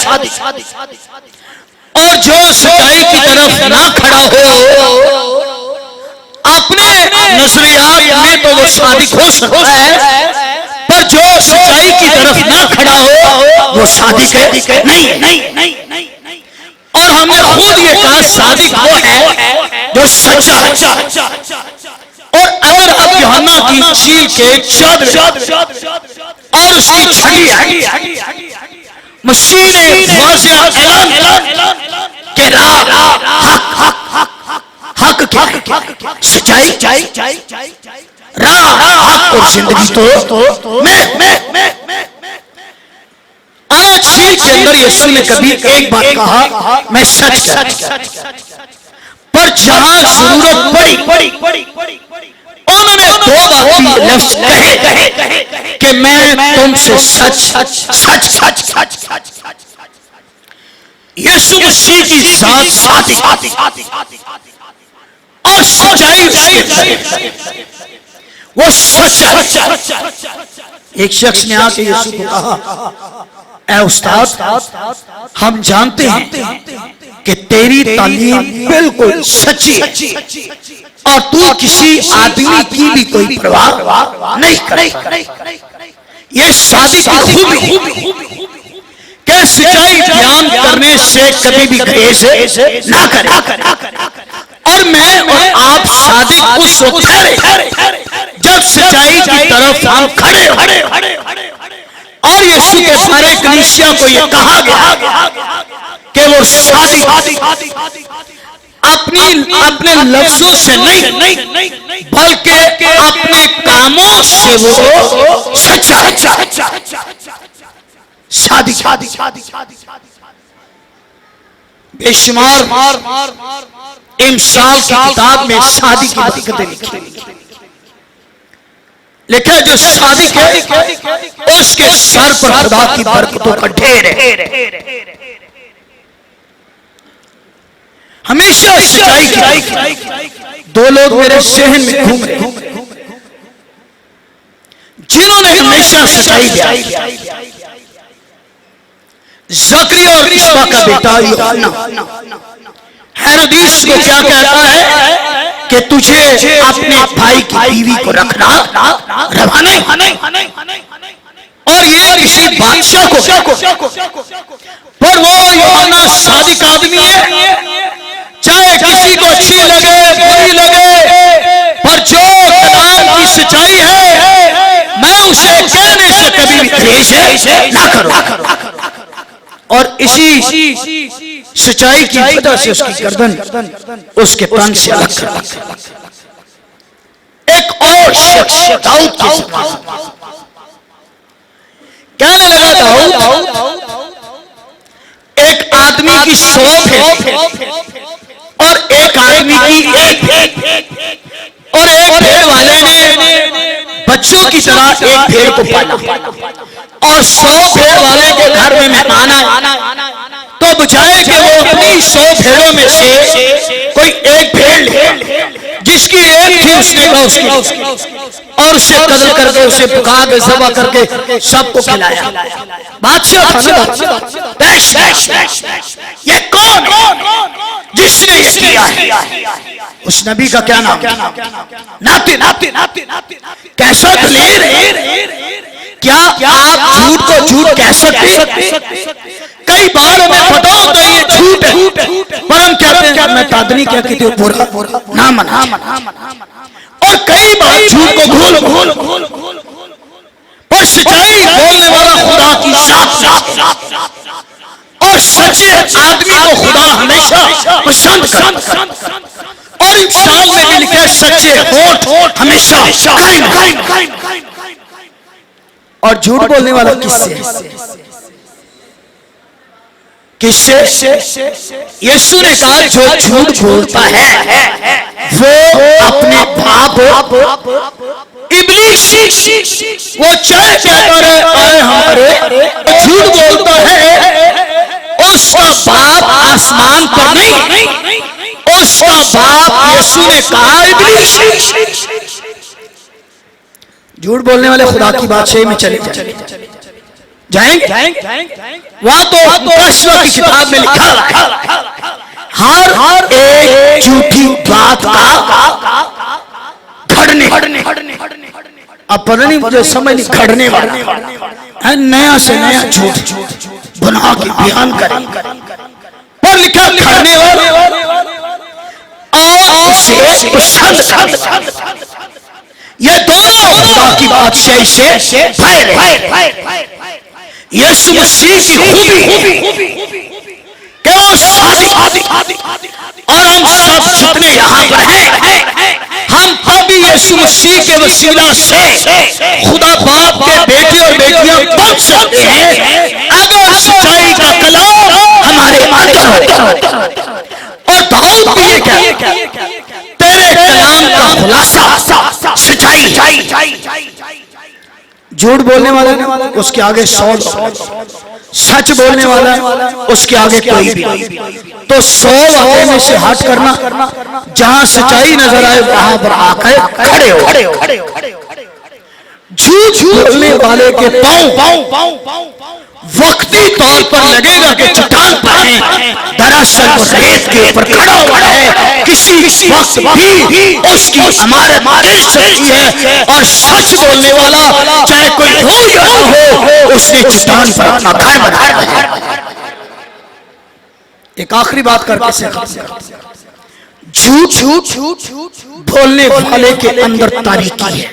और जो सच्चाई की तरफ ना खड़ा हो अपने नजरियात में तो वो सादिक हो सकता है, पर जो सच्चाई की तरफ ना खड़ा हो वो सादिक है नहीं। और हमने खुद ये कहा सादिक वो है जो सच्चा है। और अगर आप यूहन्ना की इंजील के 4 और उसकी 6 मसीह ने वाज़ेह ऐलान कि हक क्या है? सच्चाई, राह, हक और जिंदगी तो मैं। अनछील के अंदर यीशु ने कभी एक बात कहा मैं सच पर जहां जरूरत पड़ी उन्होंने 2 बात लफ्ज कहे कि मैं तुमसे सच। यीशु मसीह की जात सादिक और सच्चाई उसके वो सच। एक शख्स ने आके यीशु को कहा ऐ उस्ताद हम जानते हैं कि तेरी तालीम बिल्कुल सच्ची है और तू किसी आदमी की भी कोई परवाह नहीं करे। ये सादिक की खूबी ये सच्चाई बयान करने से कभी भी गुरेज ना करें। और मैं और आप सादिक उस वक्त ठहरे जब सच्चाई की तरफ हम खड़े हो। और यीशु के सारे कलीसिया को यह कहा गया कि वो सादिक अपने लफ्जों से नहीं बल्कि अपने कामों से वो सच्चा बेशुमार इमसाल की किताब में शादी की बरकतें लिखी। लिखा जो सादिक है उसके सर पर खुदा की बरकतों का ढेर है। हमेशा सच्चाई की दो लोग मेरे जहन में घूम रहे जिन्होंने हमेशा सच्चाई दिया। जकरिया और इसबा का बेटा यूहन्ना हेरोदिस को क्या कहता है कि तुझे अपने भाई की बीवी को रखना रवा नहीं। और ये किसी बादशाह को, पर वो यूहन्ना सादिक आदमी है, चाहे किसी को अच्छी लगे बुरी लगे, पर जो कलाम की सच्चाई है मैं उसे कहने से कभी भी गुरेज ना करूं। और इसी सच्चाई की वजह से उसकी गर्दन उसके तन से अलग कर। एक और शख्स दाऊद की कहने लगा दाऊद एक आदमी की 100 भेड़ और एक आदमी की एक और एक भेड़ वाले ने बच्चों की तरह एक भेड़ को पाला और 100 भेड़ वाले के घर में मेहमान आए तो बजाय कि वो अपनी 100 भेड़ों में से कोई एक भेड़ ले जिसकी एक थी उसने कहा और उसे कत्ल करके उसे पुका के ज़बह करके सबको खिलाया। बादशाह ये कौन जिसने ये किया है? उस नबी का क्या नाम? नाते कैसा दलेर है? क्या आप झूठ को झूठ कह सकते? कई बार हमें पता होता है ये झूठ है पर हम कहते हैं मैं तादनी क्या कहती हूँ पूरा ना मना। और कई बार झूठ को घोल पर सच्चाई बोलने वाला खुदा की जात और सच्चे आदमी को खुदा हमेशा पसंद करता है। और इंसान में भी लिखा सच्चे होठ हमेशा कायम। और झूठ बोलने वाला किससे? यीशु ने कहा जो झूठ बोलता है वो अपने बाप इब्लीस वो चाहे क्या करे आए हमारे झूठ बोलता है उसका बाप आसमान पर नहीं, उसका बाप यीशु ने कहा इब्लीस। झूठ बोलने वाले खुदा की बादशाही में चले जाएंगे। वहां तो यहोशुआ की किताब में लिखा है हर एक झूठी बात का घड़ने। अब पता नहीं मुझे समझ नहीं घड़ने वाला नया से नया झूठ बना के बयान करें पर लिखा घड़ने वाले और उसे पसंद। ये दोनों खुदा की बादशाही से भय यीशु मसीह की खूबी कि वो सादिक और हम सब जितने यहाँ पर हैं हम तभी यीशु मसीह के वसीला से खुदा बाप के बेटे और बेटियां बन सकते हैं अगर सच्चाई का कलाम हमारे अंदर हो। और दाऊद भी ये कहता तेरे कलाम का खुलासा सच्चाई। झूठ बोलने वाला उसके आगे 100, सच बोलने वाला उसके आगे कोई भी। तो 100 बातों में से हट करना जहां सच्चाई नजर आए वहां पर आकर खड़े हो। झूठ बोलने वाले के पांव वक्ती तौर पर लगेगा कि चट्टान पर हैं, दरअसल वो रेत के ऊपर खड़ा हुआ है, किसी वक्त भी उसकी इमारत गिर सकती है। और सच बोलने वाला चाहे कोई हो या ना हो, उसने चट्टान पर अपना घर बनाया है। एक आखिरी बात करके से झूठ बोलने वाले के अंदर तारीकी है।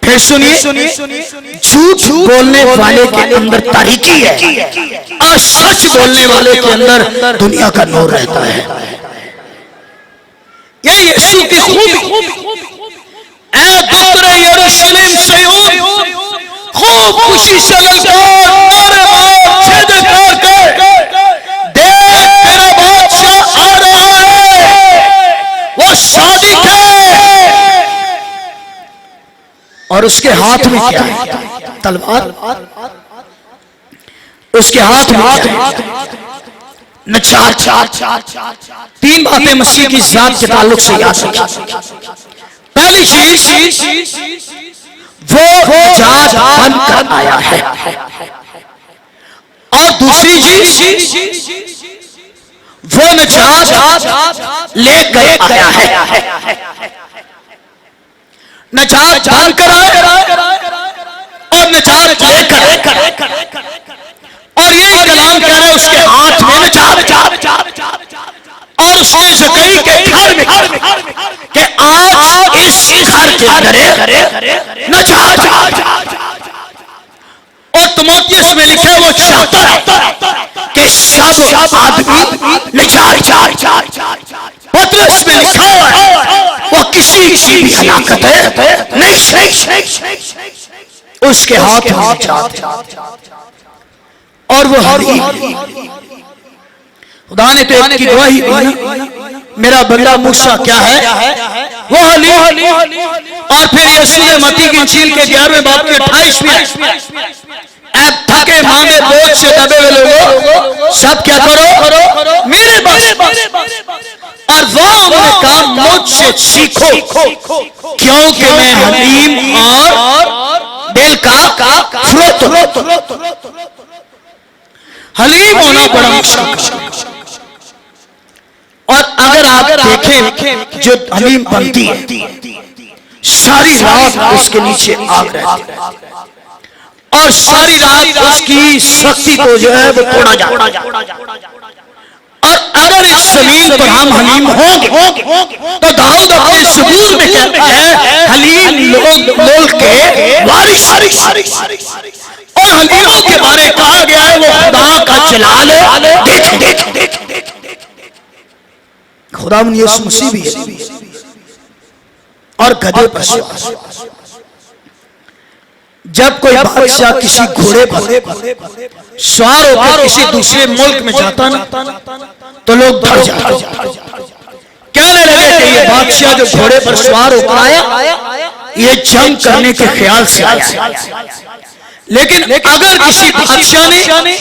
फिर सुनिए, झूठ बोलने वाले के अंदर तारीकी है और सच बोलने वाले के अंदर दुनिया का नूर रहता है। ये यीशु की खूबी। ऐ दुतरे यरूशलेम सिय्योन, खूब खुशी से ललकार नारे मार छेद करके देख तेरा बादशाह आ रहा है, वो सादिक है। और उसके हाथ में क्या है? तलवार। उसके हाथ में क्या है? न चार। तीन बातें मसीह की जात के ताल्लुक से याद रखिए। पहली चीज, वो जात बनकर आया है। और दूसरी चीज, वो निजात लेकर आया है। निजात बनकर आया और निजात लेकर। और ये कलाम कह रहे उसके हाथ में निजात और उसने ज़कई के घर में कि आज इस घर के अंदर निजात। और तिमोथियुस में लिखा है वो चाहता है कि सब आदमी निजात। पतरस में लिखा है वो किसी भी हलाकत है नहीं, उसके हाथ में। और वो हलीम, खुदा ने तो एक की गवाही दी, मेरा बंदा मूसा क्या है, वो हलीम। और फिर यीशु ने मत्ती की इंजील के 11वें बाब के 28वें, थके मांदे बोझ से दबे हुए लोगों सब क्या करो मेरे पास। और वो उन्होंने कहा मुझसे सीखो क्योंकि मैं हलीम और दिल का फुरुत। हलीम होना बड़ा मुश्किल। और अगर आप देखें जो हलीम बनती है, सारी रात उसके नीचे आग रहती है और सारी रात उसकी शक्ति को जो है वो तोड़ा जाता। और अगर इस जमीन पर हम हलीम होंगे तो दाऊद अपने ज़बूर में कहता है हलीम लोग मुल्क के वारिस। और हलीमों के बारे कहा गया है वो खुदा का जलाल देख। खुदा यीशु मसीह भी है और गधे पर जब कोई बादशाह किसी घोड़े पर सवार होकर किसी दूसरे मुल्क में जाता ना तो लोग डर जाते। कहने लगे कि ये बादशाह जो घोड़े पर सवार होकर आया ये जंग करने के ख्याल से आया। लेकिन अगर किसी बादशाह ने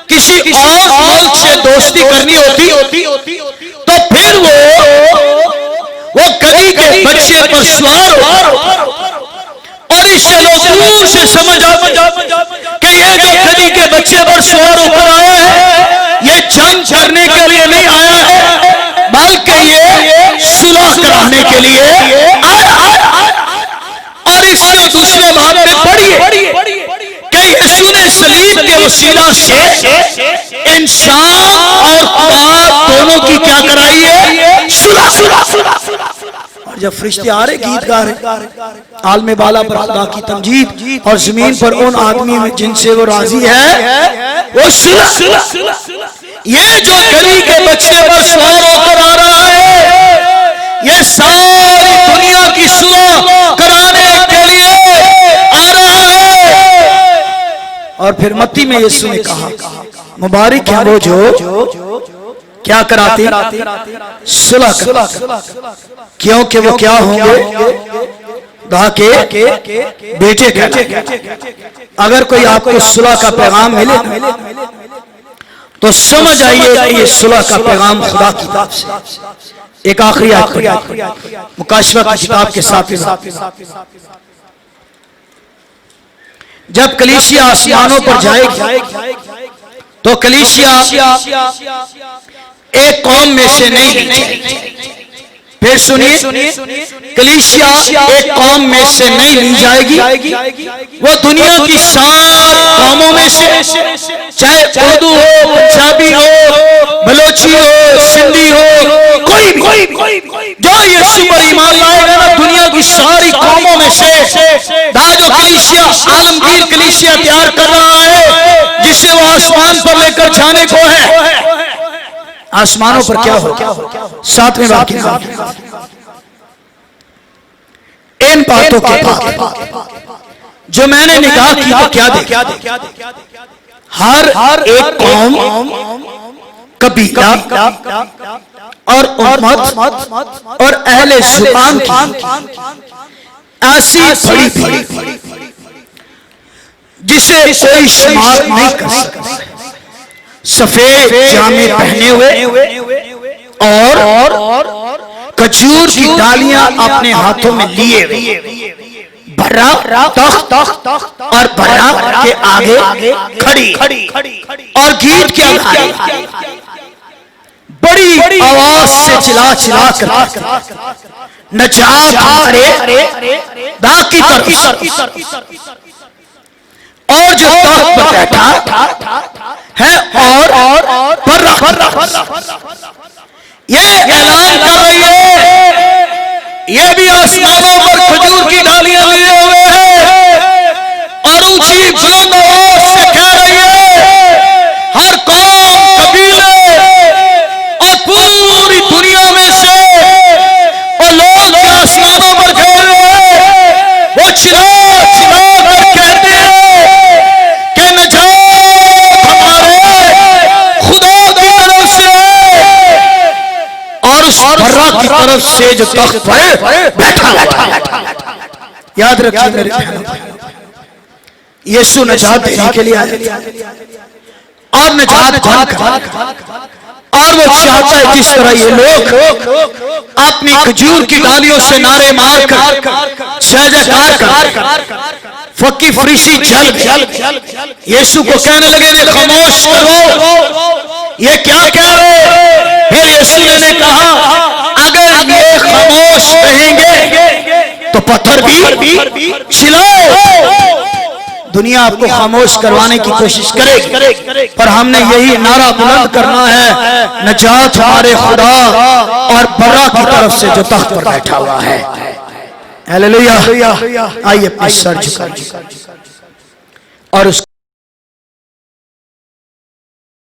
किसी और मुल्क से दोस्ती करनी होती तो फिर वो गधी के बच्चे पर सवार हो। और इससे लोग दूर से समझ कि ये जो गधी के बच्चे पर सवार होकर आया है ये जंग करने के लिए नहीं आया है बल्कि ये सुलह कराने के लिए आया। और इससे दूसरे बात में पढ़िए कि यीशु ने सलीब के वसीला से इंसान और खुदा दोनों की क्या कराई है, सुलह। और जब फरिश्ते आ रहे गीत गा रहे आलमे बाला पर खुदा की तमजीद और जमीन पर उन आदमी में जिनसे वो राजी है वो सुलह। ये जो गधी के बच्चे पर सवार होकर आ रहा है ये सारी दुनिया की सुलह कराने के लिए आ रहा है। और फिर मत्ती में यीशु ने कहा मुबारक है वो जो क्या कराते सुलह क्योंकि वो क्या होंगे खुदा के बेटे कहलाएंगे। अगर कोई आपको सुलह का पैगाम मिले तो समझ आइए कि ये सुलह का पैगाम खुदा की तरफ से। एक आखिरी आयत मुकाशवा की किताब के साथ जब कलीसिया आसमानों पर जाएगी तो कलीसिया एक कौम में से नहीं ली जाएगी। फिर सुनिए, कलीसिया एक कौम में से नहीं ली जाएगी, वो दुनिया की सात कौमों में से, चाहे उर्दू हो, पंजाबी हो, बलोची हो, सिंधी हो, कोई भी जो यीशु पर ईमान लाएगा ना, दुनिया की सारी कौमों में से जो कलीसिया आलमगीर कलीसिया तैयार कर रहा है, जिसे वो आसमान पर लेकर जाने को है। आसमानों पर क्या हो? सातवें वाक्य इन बातों के बाद जो मैंने निगाह की तो क्या देखा? हर एक कौम, कबीला और उम्मत और अहले जुबान की ऐसी बड़ी भीड़ जिसे कोई शुमार नहीं कर सकता, सफेद जामे पहने हुए और खजूर की डालियां अपने हाथों में लिए हुए, बर्रा तख्त और बर्रा के आगे खड़ी और गीत के आगे बड़ी आवाज से चिल्ला कर नजात हमारे दा की तरफ, और जो तख्त पर बैठा है और बर्रा ये ऐलान कर रही है, ये भी आसमानों पर खजूर की डालियां लिए हुए हैं और ऊंची बुलंद आवाज से कह रही है, हर कौम, कबीले और पूरी दुनिया में से वो लोग जो आसमानों पर गए हुए हैं, वो चिल्ला कर कहते हैं कि नजात हमारे खुदा की तरफ से और उस बर्रा की तरफ से जो तख्त पर बैठा हुआ। याद रखिए मेरे भाइयों, यीशु नजात देने के लिए आया और नजात और वो चाहता है जिस तरह ये लोग अपनी खजूर की डालियों से नारे मारकर जय जयकार कर फकी फरीसी जल यीशु को कहने लगे ने खामोश करो, ये क्या कह रहे? फिर यीशु ने कहा अगर ये खामोश रहेंगे तो पत्थर भी चिल्लाए। दुनिया आपको खामोश करवाने की कोशिश करेगी, पर हमने यही नारा बुलंद करना है, नजात हमारे खुदा और बर्रा की तरफ से जो तख्त पर बैठा हुआ है। हालेलुया। आइए अपने सर झुकाइए और उस